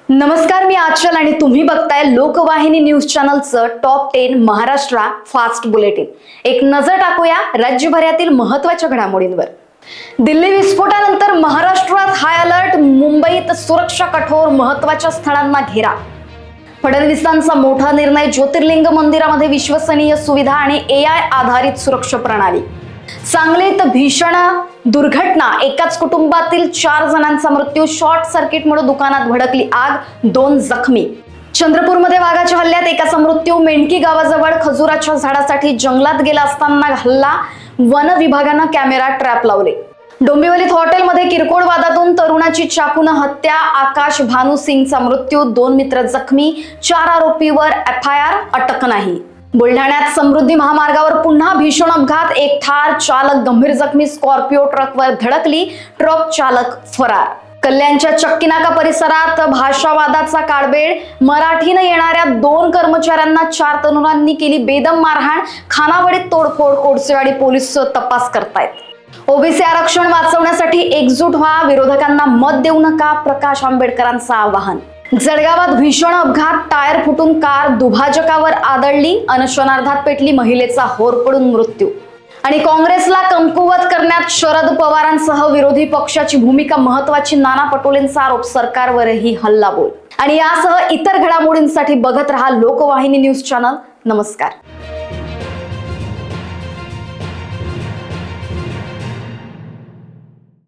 नमस्कार, मी आचल आणि तुम्ही बघताय लोकवाहिनी न्यूज चॅनलचं टॉप 10 महाराष्ट्र फास्ट बुलेटिन। एक नजर टाकूया राज्यभरातील महत्त्वाच्या घडामोडींवर। दिल्ली विस्फोटानंतर महाराष्ट्रात हाय अलर्ट, मुंबईत सुरक्षा कठोर, महत्त्वाच्या स्थळांना घेरा। फडणवीसांचा मोठा निर्णय, ज्योतिर्लिंग मंदिरामध्ये विश्वसनीय सुविधा आणि AI आधारित सुरक्षा प्रणाली। सांगलीत भीषण दुर्घटना, एकाच कुटुंबातील 4 जणांचा मृत्यू, शॉर्ट सर्किटमुळे दुकानात भडकली आग, 2 जखमी। चंद्रपूरमध्ये वाघाच्या हल्ल्यात एकाचा मृत्यू, मेंढकी गावाजवळ खजुराच्या झाडासाठी जंगलात गेला असताना हल्ला, वन विभागाने कॅमेरा ट्रॅप लावले। डोंबिवलीत हॉटेलमध्ये किरकोळ वादातून तरुणाची चाकूने हत्या, आकाश भानू सिंगचा मृत्यू, 2 मित्र जखमी, 4 आरोपीवर FIR, अटक नाही। बुलढाण्यात समृद्धी महामार्गावर पुन्हा भीषण अपघात, एक ठार, चालक गंभीर जखमी, स्कॉर्पिओ ट्रकवर धडकली, ट्रक चालक फरार। कल्याणच्या चक्कीनाका परिसरात भाषावादाचा काळबेड, मराठीने येणाऱ्या 2 कर्मचाऱ्यांना 4 तरुणांनी केली बेदम मारहाण, खानावळीत तोडफोड, कोळसेवाडी पोलीस तपास करतायत। ओबीसी आरक्षण वाचवण्यासाठी एकजूट व्हा, विरोधकांना मत देऊ नका, प्रकाश आंबेडकरांचं आवाहन। जळगावात भीषण अपघात, टायर फुटून कार दुभाजकावर आदळली, अनशनार्धात पेटली, महिलेचा होरपळून मृत्यू। आणि काँग्रेसला कमकुवत करण्यात शरद पवारांसह विरोधी पक्षाची भूमिका महत्त्वाची, नाना पटोलेंचा आरोप, सरकारवरही हल्लाबोल। आणि यासह इतर घडामोडींसाठी बघत रहा लोकवाहिनी न्यूज चॅनल। नमस्कार।